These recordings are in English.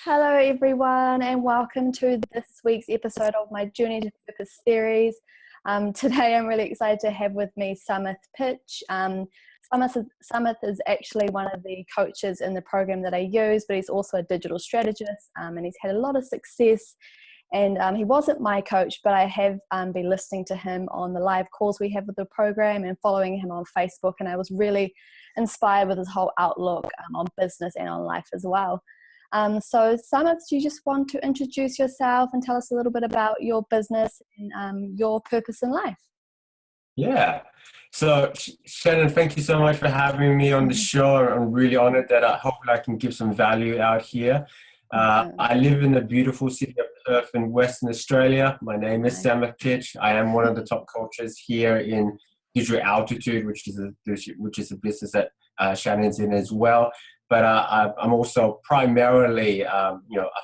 Hello, everyone, and welcome to this week's episode of my Journey to Purpose series. Today, I'm really excited to have with me Samith Pich. Samith is actually one of the coaches in the program that I use, but he's also a digital strategist, and he's had a lot of success. And he wasn't my coach, but I have been listening to him on the live calls we have with the program and following him on Facebook, and I was really inspired with his whole outlook on business and on life as well. So Samith, do you just want to introduce yourself and tell us a little bit about your business and your purpose in life? Yeah. So Shannon, thank you so much for having me on the show. I'm really honored that hopefully I can give some value out here. I live in the beautiful city of Perth in Western Australia. My name is Samith Pich. I am one of the top coaches here in Digital Altitude, which is a business that Shannon's in as well. But I'm also primarily, a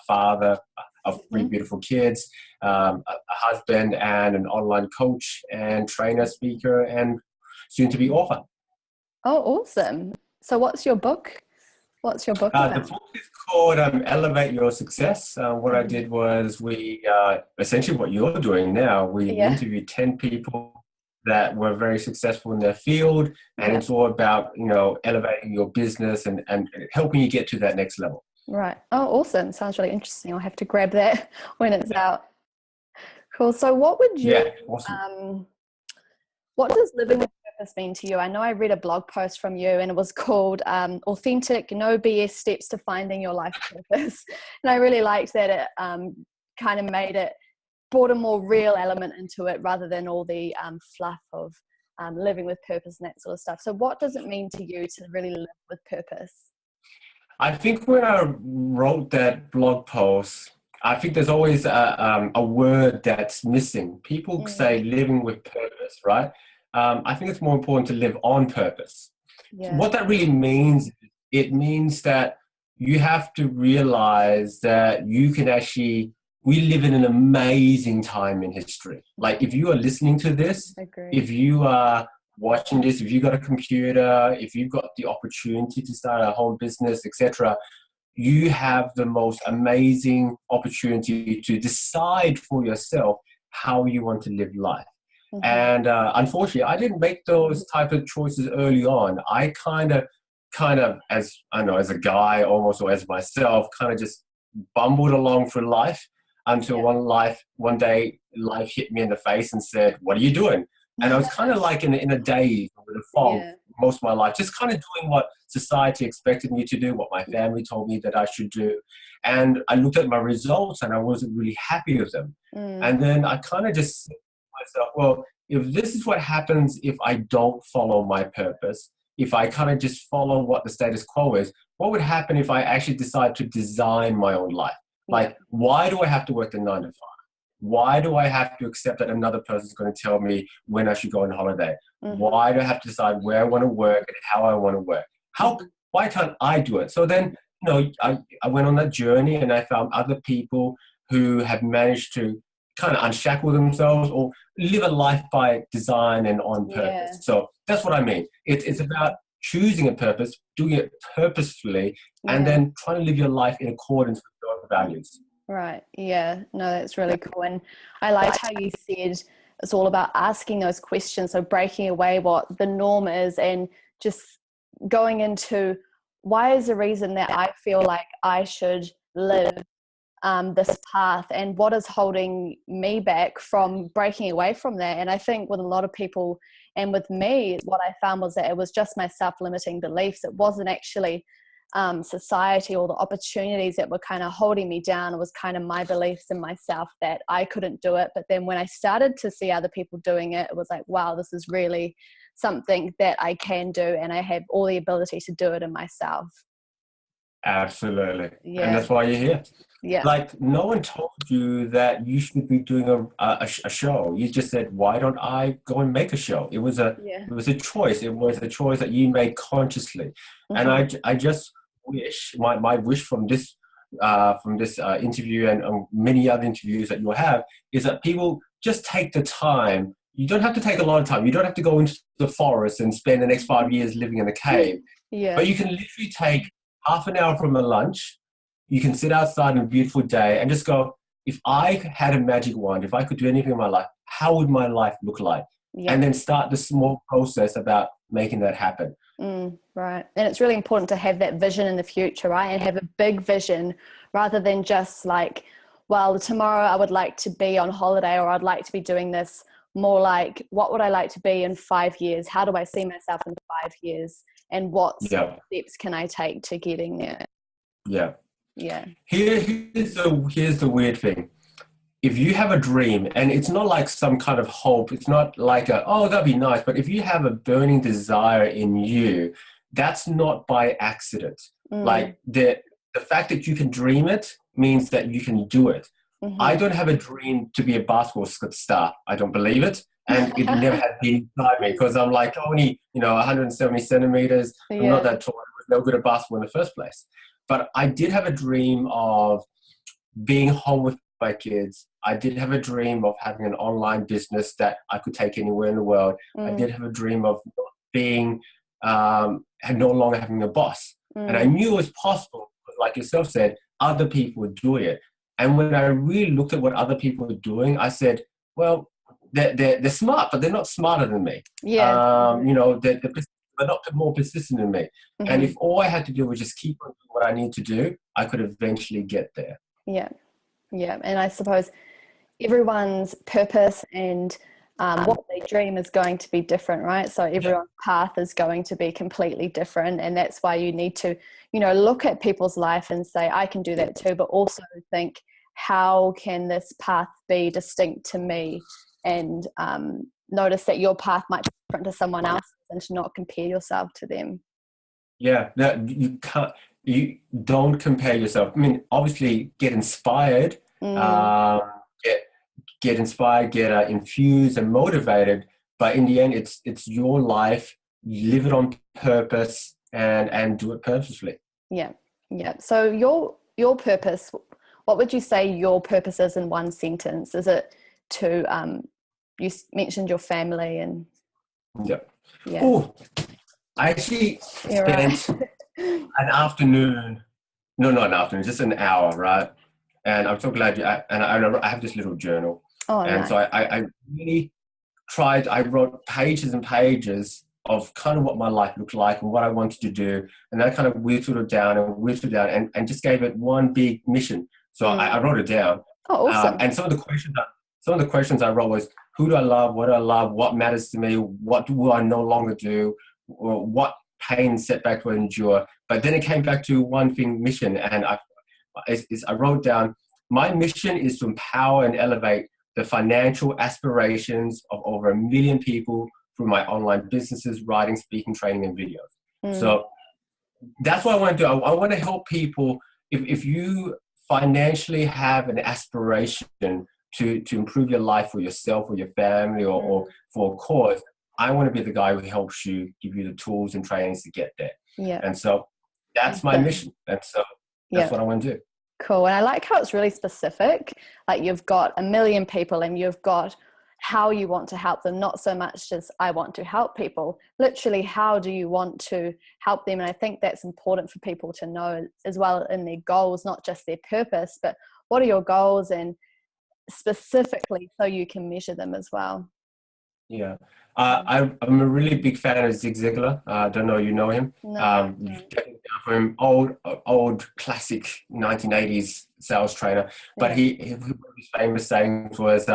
father of three beautiful kids, a husband, and an online coach and trainer, speaker, and soon-to-be author. Oh, awesome! So, what's your book? What's your book about? The book is called Elevate Your Success. What I did was we essentially what you're doing now. We interviewed 10 people that were very successful in their field, and it's all about elevating your business and helping you get to that next level. Right. Oh, awesome! Sounds really interesting. I'll have to grab that when it's out. Cool. So, what would you? Yeah. Awesome. What does living with purpose mean to you? I know I read a blog post from you, and it was called "Authentic, No BS Steps to Finding Your Life Purpose," and I really liked that. It kind of brought a more real element into it rather than all the fluff of living with purpose and that sort of stuff. So what does it mean to you to really live with purpose? I think when I wrote that blog post, I think there's always a word that's missing. People say living with purpose, right? I think it's more important to live on purpose. Yeah. So what that really means, it means that you have to realize that you can actually we live in an amazing time in history. Like if you are listening to this, if you are watching this, if you've got a computer, if you've got the opportunity to start a home business, etc., you have the most amazing opportunity to decide for yourself how you want to live life. And unfortunately, I didn't make those type of choices early on. I kind of, as a guy almost, or as myself, kind of just bumbled along through life. Until one day life hit me in the face and said, "What are you doing?" And I was kind of like in a daze with a fog most of my life, just kind of doing what society expected me to do, what my family told me that I should do. And I looked at my results and I wasn't really happy with them. And then I kind of just said to myself, well, if this is what happens if I don't follow my purpose, if I kind of just follow what the status quo is, what would happen if I actually decide to design my own life? Like, why do I have to work the 9 to 5? Why do I have to accept that another person is going to tell me when I should go on holiday? Why do I have to decide where I want to work and how I want to work? Why can't I do it? So then, I went on that journey and I found other people who have managed to kind of unshackle themselves or live a life by design and on purpose. So that's what I mean. It's about choosing a purpose, doing it purposefully, and then trying to live your life in accordance with your values. Right. Yeah. No, that's really cool. And I liked how you said it's all about asking those questions. So breaking away what the norm is and just going into why is the reason that I feel like I should live this path, and what is holding me back from breaking away from that. And I think with a lot of people and with me, what I found was that it was just my self-limiting beliefs. It wasn't actually society or the opportunities that were kind of holding me down. It was kind of my beliefs in myself that I couldn't do it. But then when I started to see other people doing it, it was like, wow, this is really something that I can do, and I have all the ability to do it in myself. Absolutely. Yeah. And that's why you're here. Yeah. Like no one told you that you should be doing a show. You just said, why don't I go and make a show? It was a choice. It was a choice that you made consciously. And I just wish my wish from this interview and many other interviews that you'll have is that people just take the time. You don't have to take a lot of time. You don't have to go into the forest and spend the next 5 years living in a cave. Yeah. But you can literally take half an hour from a lunch, you can sit outside on a beautiful day and just go, if I had a magic wand, if I could do anything in my life, how would my life look like? Yeah. And then start the small process about making that happen. Right. And it's really important to have that vision in the future, right? And have a big vision rather than just like, well, tomorrow I would like to be on holiday, or I'd like to be doing this. More like, what would I like to be in 5 years? How do I see myself in 5 years? And what steps can I take to getting there? Yeah. Yeah. Here's the weird thing. If you have a dream, and it's not like some kind of hope, it's not like oh, that'd be nice, but if you have a burning desire in you, that's not by accident. Like the fact that you can dream it means that you can do it. I don't have a dream to be a basketball star. I don't believe it. And it never has been inside me, because I'm like only, 170 centimeters. I'm not that tall. I was no good at basketball in the first place. But I did have a dream of being home with my kids. I did have a dream of having an online business that I could take anywhere in the world. I did have a dream of being, and no longer having a boss. And I knew it was possible, because like yourself said, other people were doing it. And when I really looked at what other people were doing, I said, well, they're smart, but they're not smarter than me. Yeah. They're not more persistent than me. And if all I had to do was just keep on doing what I need to do, I could eventually get there. Yeah. Yeah. And I suppose everyone's purpose and what they dream is going to be different, right? So everyone's path is going to be completely different. And that's why you need to, look at people's life and say, I can do that too, but also think, how can this path be distinct to me? And notice that your path might be different to someone else's, and to not compare yourself to them. Yeah, you don't compare yourself. I mean, obviously get inspired, get inspired, get infused and motivated. But in the end, it's your life. You live it on purpose and do it purposefully. Yeah, yeah. So your purpose, what would you say your purpose is in one sentence? Is it to you mentioned your family and yeah. Oh, I actually spent an afternoon. No, not an afternoon, just an hour, right? And I'm so glad I have this little journal. Oh, and nice. So I really tried. I wrote pages and pages of kind of what my life looked like and what I wanted to do, and I kind of whittled it down and just gave it one big mission. So I wrote it down. Oh, awesome! And some of the questions I wrote was, who do I love? What do I love? What matters to me? What do I no longer do? Or what pain and setback will I endure? But then it came back to one thing, mission. And I wrote down, my mission is to empower and elevate the financial aspirations of over 1 million people through my online businesses, writing, speaking, training, and videos. So that's what I want to do. I want to help people. If you financially have an aspiration to improve your life for yourself or your family or for a cause, I want to be the guy who helps you, give you the tools and trainings to get there. Yeah. And so that's my mission. And so that's what I want to do. Cool. And I like how it's really specific. Like you've got 1 million people and you've got how you want to help them, not so much just I want to help people. Literally, how do you want to help them? And I think that's important for people to know as well in their goals, not just their purpose, but what are your goals, and specifically so you can measure them as well. Yeah. I'm a really big fan of Zig Ziglar. I don't know, you know him? No. From him, old classic 1980s sales trainer. But one of his famous sayings was,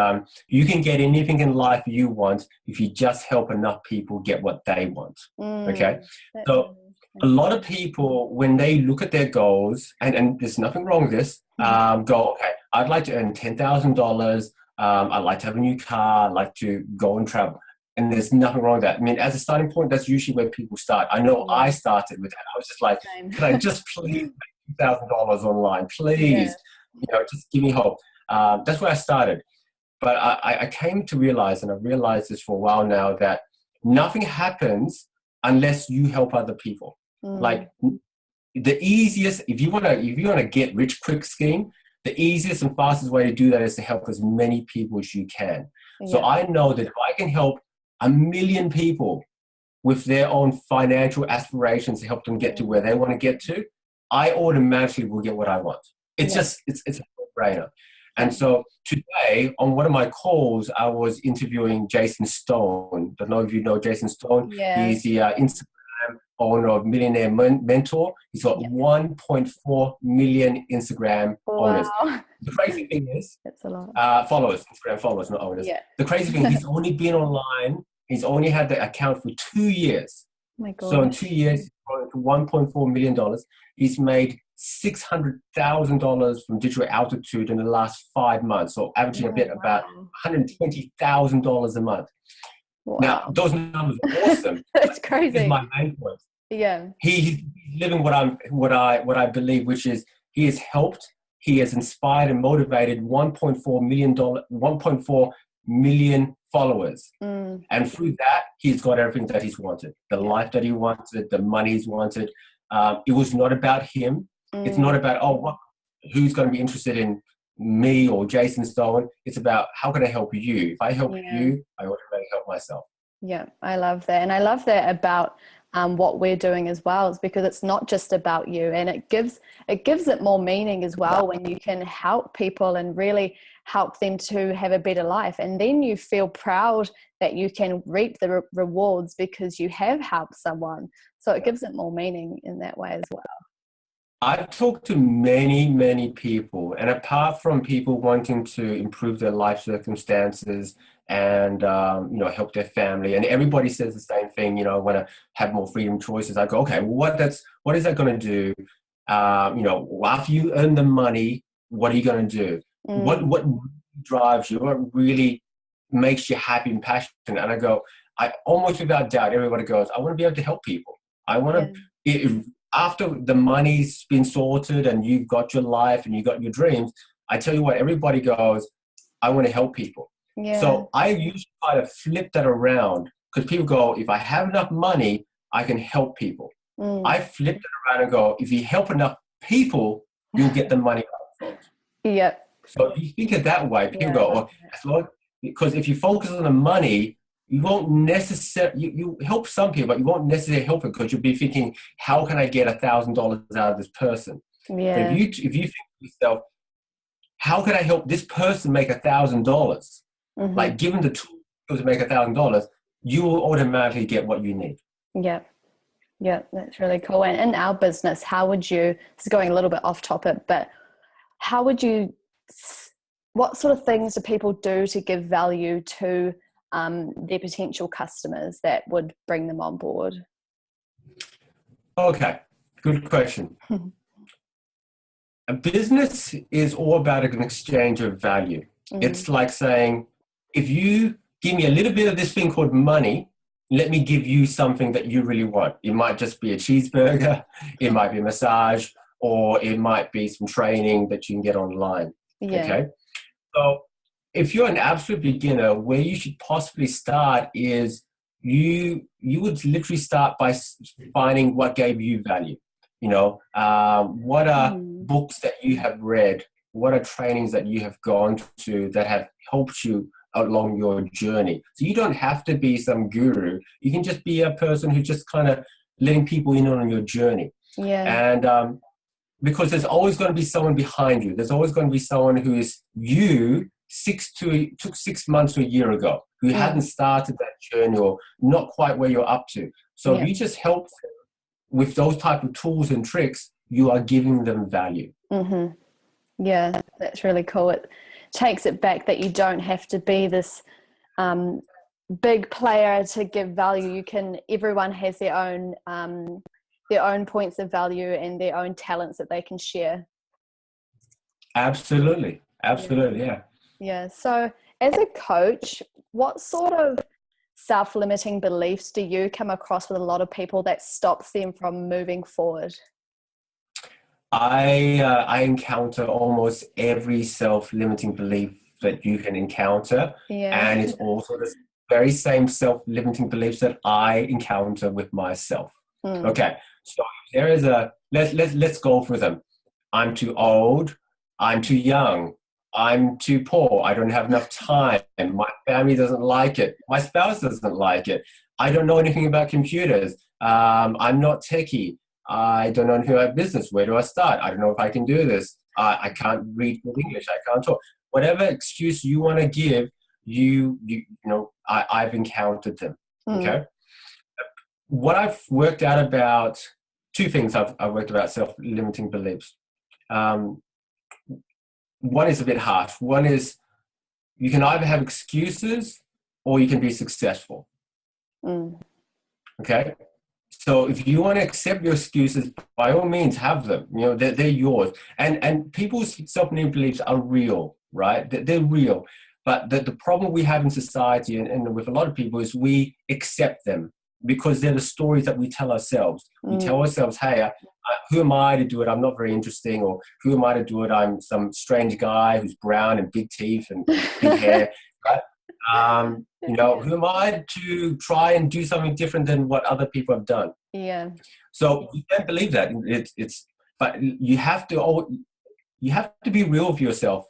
you can get anything in life you want if you just help enough people get what they want. Okay? So a lot of people, when they look at their goals, and there's nothing wrong with this, go, okay, I'd like to earn $10,000. I'd like to have a new car. I'd like to go and travel. And there's nothing wrong with that. I mean, as a starting point, that's usually where people start. I know I started with that. I was just like, can I just please make $2,000 online? Please, just give me hope. That's where I started. But I came to realize, and I've realized this for a while now, that nothing happens unless you help other people. Like the easiest, if you want to get rich quick scheme, the easiest and fastest way to do that is to help as many people as you can. Yeah. So I know that if I can help 1 million people with their own financial aspirations to help them get to where they want to get to, I automatically will get what I want. It's just, it's a no-brainer. And so today, on one of my calls, I was interviewing Jason Stone. I don't know if you know Jason Stone. Yeah. He's the Instagram owner of Millionaire Mentor. He's got 1.4 million Instagram owners. The crazy thing is, that's a lot. Followers, Instagram followers, not owners. Yeah. The crazy thing, he's only been online. He's only had the account for 2 years. Oh my God. So in 2 years, he's grown to $1.4 million. He's made $600,000 from digital altitude in the last 5 months. So averaging about $120,000 a month. Wow. Now, those numbers are awesome. That's crazy. Here's my main point. Yeah. He's living what I believe, which is he has helped, he has inspired and motivated 1.4 million followers. And through that, he's got everything that he's wanted. The life that he wanted, the money he's wanted. It was not about him. It's not about, who's going to be interested in me or Jason Stone. It's about, how can I help you? If I help you, I automatically help myself. Yeah, I love that. And I love that about what we're doing as well, is because it's not just about you, and it gives it more meaning as well when you can help people and really help them to have a better life. And then you feel proud that you can reap the rewards because you have helped someone. So it gives it more meaning in that way as well. I've talked to many, many people, and apart from people wanting to improve their life circumstances and help their family, and everybody says the same thing, want to have more freedom choices. I go, okay, what is that going to do? After you earn the money, what are you going to do? What drives you? What really makes you happy and passionate? And I go, I almost without doubt, everybody goes, I want to be able to help people. I want to, after the money's been sorted and you've got your life and you've got your dreams, I tell you what, everybody goes, I want to help people. Yeah. So I usually try to flip that around, because people go, if I have enough money, I can help people. I flip it around and go, if you help enough people, you'll get the money up. Yep. So if you think of that way, people go, because if you focus on the money, you won't necessarily, you help some people, but you won't necessarily help it, because you'll be thinking, how can I get $1,000 out of this person? Yeah. But if you think to yourself, how can I help this person make $1,000? Like, given the tools to make $1,000, you will automatically get what you need. Yeah. Yeah, that's really cool. And in our business, how would you, this is going a little bit off topic, but how would you, what sort of things do people do to give value to their potential customers that would bring them on board? Okay, good question. A business is all about an exchange of value. It's like saying, if you give me a little bit of this thing called money, let me give you something that you really want. It might just be a cheeseburger, it might be a massage, or it might be some training that you can get online. Yeah. Okay. So if you're an absolute beginner, where you should possibly start is you would literally start by finding what gave you value. What are books that you have read? What are trainings that you have gone to that have helped you along your journey? So you don't have to be some guru. You can just be a person who's just kind of letting people in on your journey. Yeah. And because there's always going to be someone behind you. There's always going to be someone who is took 6 months to a year ago, who hadn't started that journey or not quite where you're up to. So if you just help them with those type of tools and tricks, you are giving them value. Yeah, that's really cool. It takes it back that you don't have to be this big player to give value. Everyone has their own points of value and their own talents that they can share. Absolutely. Yeah. Yeah. So as a coach, what sort of self-limiting beliefs do you come across with a lot of people that stops them from moving forward? I encounter almost every self-limiting belief that you can encounter. Yeah. And it's also the very same self-limiting beliefs that I encounter with myself. Okay. So there is let's go through them. I'm too old. I'm too young. I'm too poor. I don't have enough time. My family doesn't like it. My spouse doesn't like it. I don't know anything about computers. I'm not techie. I don't know anything about business. Where do I start? I don't know if I can do this. I can't read good English. I can't talk. Whatever excuse you want to give, I've encountered them. Okay. What I've worked out about two things I've worked about self-limiting beliefs. One is a bit harsh. One is you can either have excuses or you can be successful. Okay. So if you want to accept your excuses, by all means, have them. They're yours. And people's self-limiting beliefs are real, right? They're real. But the problem we have in society and with a lot of people is we accept them because they're the stories that we tell ourselves. We tell ourselves, hey, who am I to do it? I'm not very interesting. Or who am I to do it? I'm some strange guy who's brown and big teeth and big hair, right? Who am I to try and do something different than what other people have done? Yeah. So you can't believe that. But you have to be real with yourself,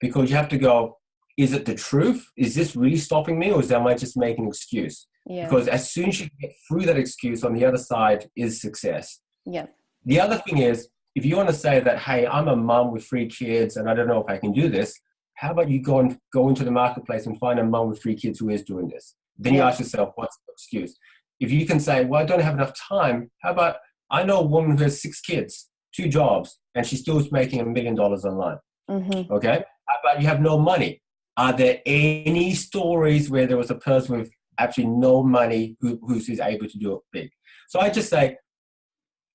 because you have to go, is it the truth? Is this really stopping me, or am I just making an excuse? Yeah. Because as soon as you get through that excuse, on the other side is success. Yeah. The other thing is, if you want to say that, hey, I'm a mom with 3 kids and I don't know if I can do this, how about you go into the marketplace and find a mom with 3 kids who is doing this? Then you ask yourself, what's the excuse? If you can say, well, I don't have enough time, how about I know a woman who has 6 kids, 2 jobs, and she still is making $1 million online. Okay? How about you have no money? Are there any stories where there was a person with absolutely no money who's able to do it big? So I just say,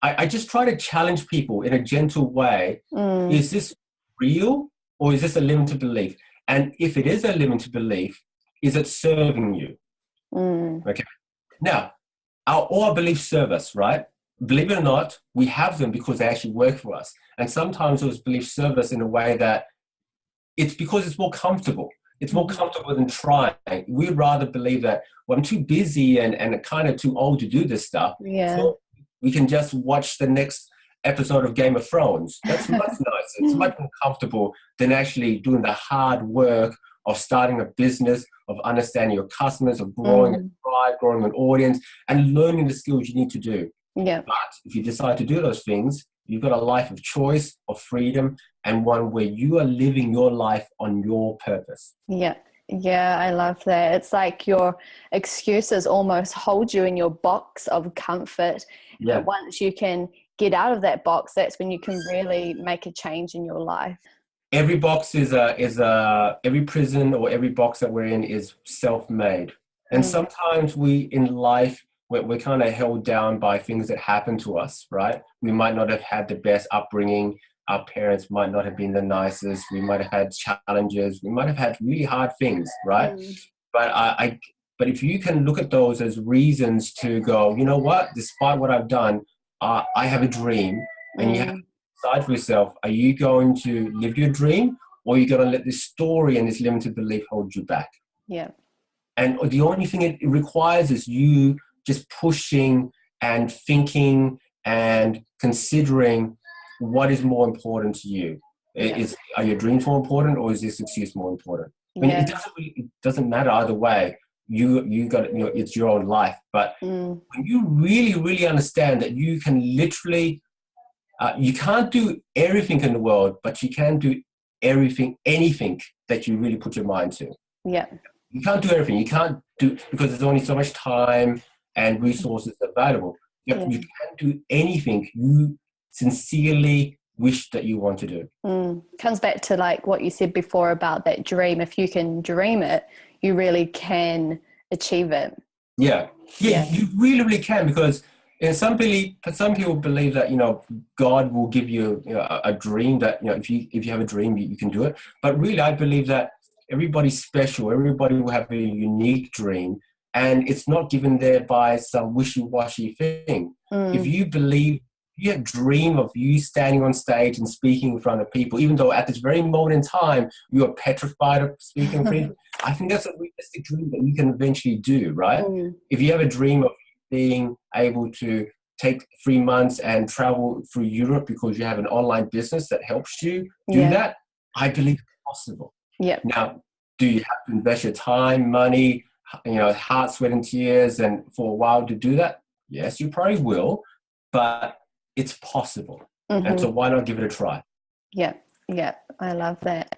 I just try to challenge people in a gentle way. Is this real, or is this a limited belief? And if it is a limited belief, is it serving you? Okay. Now, all our beliefs serve us, right? Believe it or not, we have them because they actually work for us. And sometimes those beliefs serve us in a way that it's because it's more comfortable. It's more comfortable than trying. We'd rather believe that, well, I'm too busy and kind of too old to do this stuff. Yeah. So we can just watch the next episode of Game of Thrones. That's much nicer. It's much more comfortable than actually doing the hard work of starting a business, of understanding your customers, of growing a tribe, growing an audience, and learning the skills you need to do. Yeah. But if you decide to do those things, you've got a life of choice, of freedom, and one where you are living your life on your purpose. Yeah. Yeah, I love that. It's like your excuses almost hold you in your box of comfort. Yeah. But once you can get out of that box, that's when you can really make a change in your life. Every box every prison or every box that we're in is self-made. And sometimes we in life, we're kind of held down by things that happen to us, right? We might not have had the best upbringing. Our parents might not have been the nicest. We might have had challenges. We might have had really hard things, right? But if you can look at those as reasons to go, you know what, despite what I've done, I have a dream. And you have to decide for yourself, are you going to live your dream, or are you going to let this story and this limited belief hold you back? Yeah. And the only thing it requires is you just pushing and thinking and considering what is more important to you. Are your dreams more important, or is this excuse more important? I mean, it doesn't matter either way. You got it's your own life. But when you really, really understand that you can literally, you can't do everything in the world, but you can do anything that you really put your mind to. Yeah. You can't do everything. You can't do, because there's only so much time and resources available. You can do anything you sincerely wish that you want to do. Comes back to like what you said before about that dream. If you can dream it, you really can achieve it. Yeah. You really, really can, because some people believe that God will give you, a dream that if you have a dream you can do it. But really, I believe that everybody's special. Everybody will have a unique dream, and it's not given there by some wishy-washy thing. If you believe, you dream of you standing on stage and speaking in front of people, even though at this very moment in time you are petrified of speaking in front of people, I think that's a realistic dream that you can eventually do, right? If you have a dream of being able to take 3 months and travel through Europe because you have an online business that helps you do that, I believe it's possible. Yeah. Now, do you have to invest your time, money, heart, sweat, and tears, and for a while to do that? Yes, you probably will. But it's possible. And so why not give it a try? Yeah, yeah, I love that.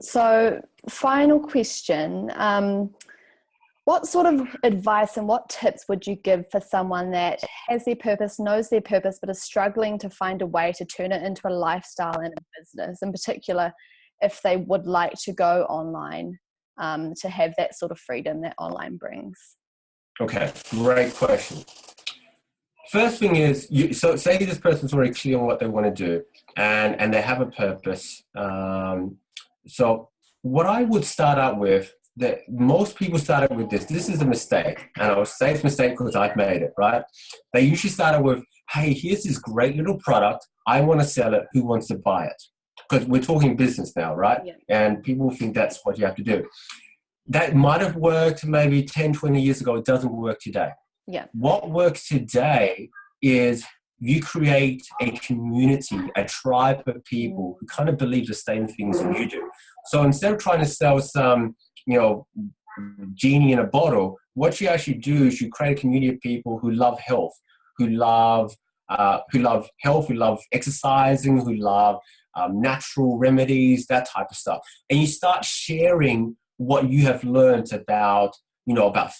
So final question, what sort of advice and what tips would you give for someone that has their purpose, knows their purpose, but is struggling to find a way to turn it into a lifestyle and a business, in particular, if they would like to go online, to have that sort of freedom that online brings? Okay, great question. First thing is, so say this person's already clear on what they want to do, and they have a purpose. So what I would start out with, that most people start out with this is a mistake, and I will say it's a mistake because I've made it, right? They usually start out with, hey, here's this great little product, I want to sell it, who wants to buy it? Because we're talking business now, right? Yeah. And people think that's what you have to do. That might have worked maybe 10, 20 years ago. It doesn't work today. Yeah. What works today is you create a community, a tribe of people who kind of believe the same things that you do. So instead of trying to sell some, genie in a bottle, what you actually do is you create a community of people who love health, who love health, who love exercising, who love natural remedies, that type of stuff. And you start sharing what you have learned about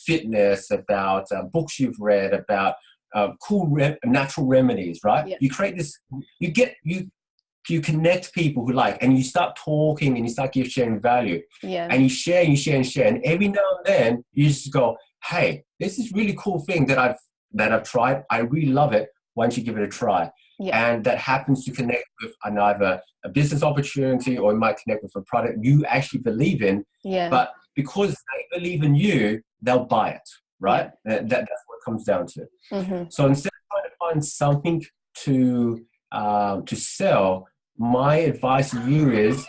fitness, about books you've read, about cool natural remedies, right? Yeah. You create this, you connect people who like, and you start talking and you start sharing value. Yeah. And you share and you share and share. And every now and then you just go, hey, this is really cool thing that I've tried. I really love it. Why don't you give it a try? Yeah. And that happens to connect with either a business opportunity, or it might connect with a product you actually believe in. Yeah. But because they believe in you, they'll buy it, right? Yeah. That's what it comes down to. So instead of trying to find something to sell, my advice to you is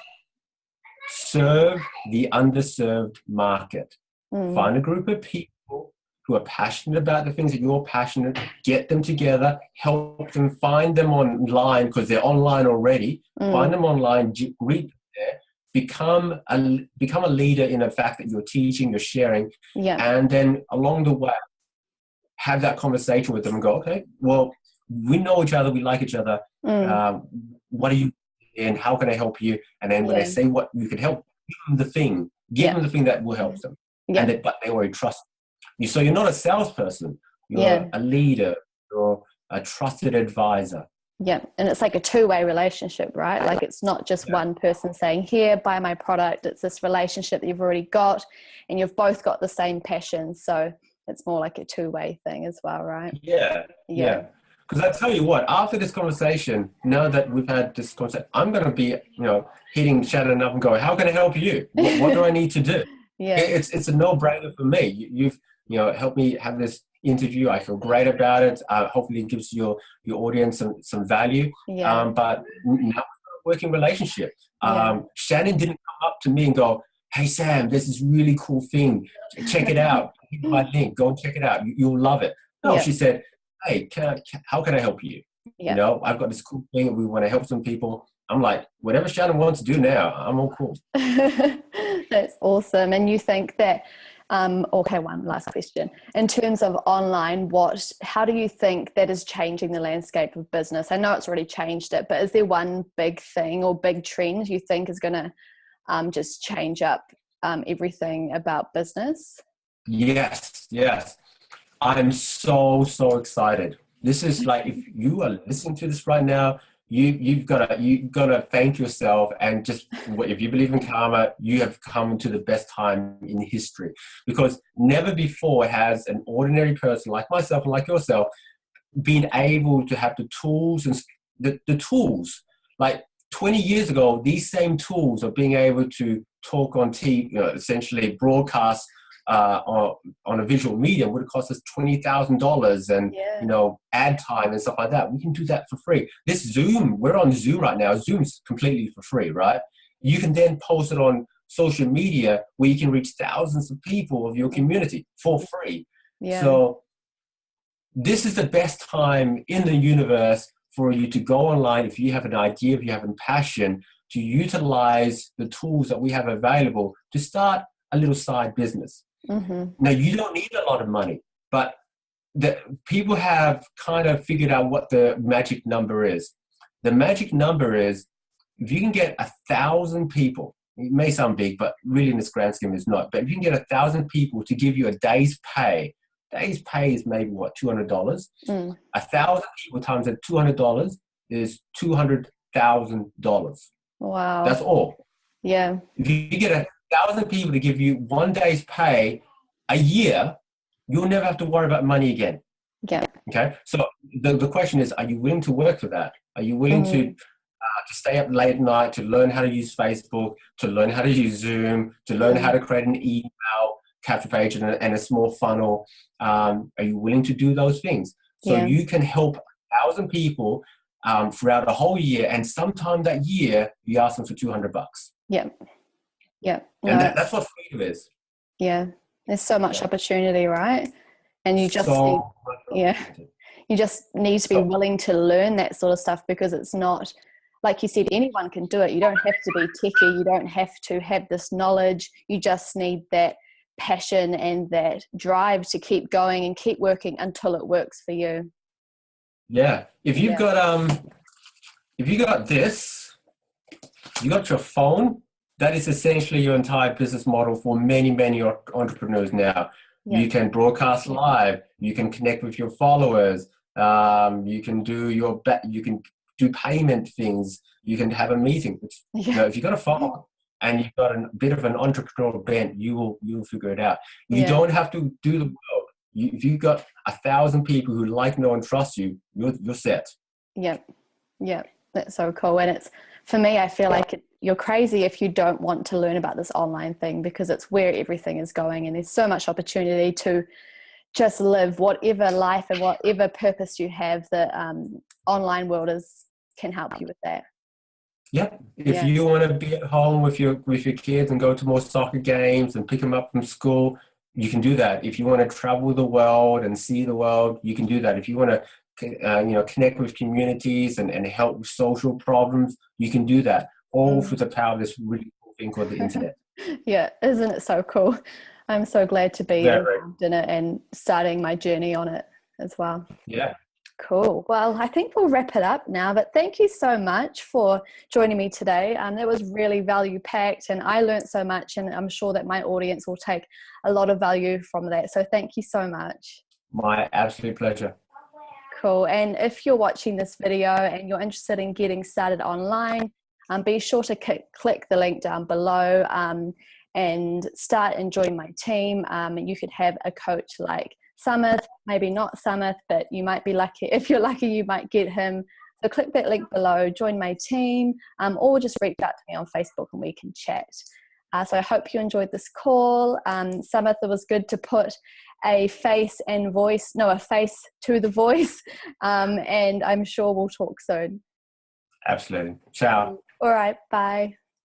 serve the underserved market. Find a group of people who are passionate about the things that you're passionate, get them together, help them, find them online because they're online already, find them online, read them there, become a leader in the fact that you're teaching, you're sharing, and then along the way, have that conversation with them and go, okay, well, we know each other, we like each other, what are you and how can I help you? And then when they say what you can help, give them the thing that will help them. But they already trust you. So you're not a salesperson, you're a leader, you're a trusted advisor. Yeah, and it's like a two-way relationship, right? Like it's not just one person saying, here, buy my product. It's this relationship that you've already got and you've both got the same passion. So it's more like a two-way thing as well, right? Yeah. Because I tell you what, after this conversation, now that we've had this conversation, I'm going to be, hitting Shannon up and going, how can I help you? What do I need to do? It's a no-brainer for me. You've helped me have this interview. I feel great about it. Hopefully it gives your audience some value. But now we've got a working relationship. Shannon didn't come up to me and go, hey, Sam, there's this really cool thing. Check it out. Hit my link. Go and check it out. You'll love it. No, she said, hey, how can I help you? I've got this cool thing. We want to help some people. I'm like, whatever Shannon wants to do now, I'm all cool. That's awesome. And you think that, okay, one last question. In terms of online, how do you think that is changing the landscape of business? I know it's already changed it, but is there one big thing or big trend you think is going to just change up everything about business? Yes. I'm so excited. This is like, if you are listening to this right now, you've got to thank yourself, and just if you believe in karma, you have come to the best time in history, because never before has an ordinary person like myself and like yourself been able to have the tools and the tools. Like 20 years ago, these same tools of being able to talk on TV, essentially broadcast on a visual medium would have cost us $20,000 and ad time and stuff like that. We can do that for free. This Zoom, we're on Zoom right now. Zoom's completely for free, right? You can then post it on social media where you can reach thousands of people of your community for free. So this is the best time in the universe for you to go online. If you have an idea, if you have a passion, to utilize the tools that we have available to start a little side business. Now, you don't need a lot of money, but people have kind of figured out what the magic number is. The magic number is if you can get 1,000 people, it may sound big, but really in this grand scheme it's not. But if you can get 1,000 people to give you a day's pay is maybe what, $200? 1,000 people times at $200 is $200,000. Wow. That's all. Yeah. If you get 1,000 people to give you one day's pay a year, you'll never have to worry about money again. Yeah. Okay. So the question is, are you willing to work for that? Are you willing to stay up late at night to learn how to use Facebook, to learn how to use Zoom, to learn how to create an email capture page and a small funnel? Are you willing to do those things? So you can help 1,000 people throughout a whole year, and sometime that year you ask them for $200. Yeah. Yeah. And that's what freedom is. Yeah. There's so much opportunity, right? And you just you just need to be willing to learn that sort of stuff, because it's not, like you said, anyone can do it. You don't have to be techie. You don't have to have this knowledge. You just need that passion and that drive to keep going and keep working until it works for you. Yeah. If you've got this, you got your phone, that is essentially your entire business model for many, many entrepreneurs now. Yeah. You can broadcast live. You can connect with your followers. You can do you can do payment things. You can have a meeting. You know, if you've got a phone and you've got a bit of an entrepreneurial bent, you'll figure it out. You don't have to do the work. If you've got 1,000 people who like, know, and trust you, you're set. Yeah. Yeah. That's so cool. And it's, for me, I feel like you're crazy if you don't want to learn about this online thing, because it's where everything is going, and there's so much opportunity to just live whatever life and whatever purpose you have. The online world can help you with that. Yep. If you want to be at home with your kids and go to more soccer games and pick them up from school, you can do that. If you want to travel the world and see the world, you can do that. If you want to connect with communities and help with social problems, you can do that. All through the power of this really cool thing called the internet. Yeah, isn't it so cool? I'm so glad to be involved in it and starting my journey on it as well. Yeah. Cool. Well, I think we'll wrap it up now, but thank you so much for joining me today. That was really value packed, and I learned so much, and I'm sure that my audience will take a lot of value from that. So thank you so much. My absolute pleasure. Cool. And if you're watching this video and you're interested in getting started online, be sure to click the link down below and start and join my team. You could have a coach like Samith, maybe not Samith, but you might be lucky. If you're lucky, you might get him. So click that link below, join my team, or just reach out to me on Facebook and we can chat. So I hope you enjoyed this call. Samith, it was good to put a face to the voice, and I'm sure we'll talk soon. Absolutely. Ciao. All right. Bye.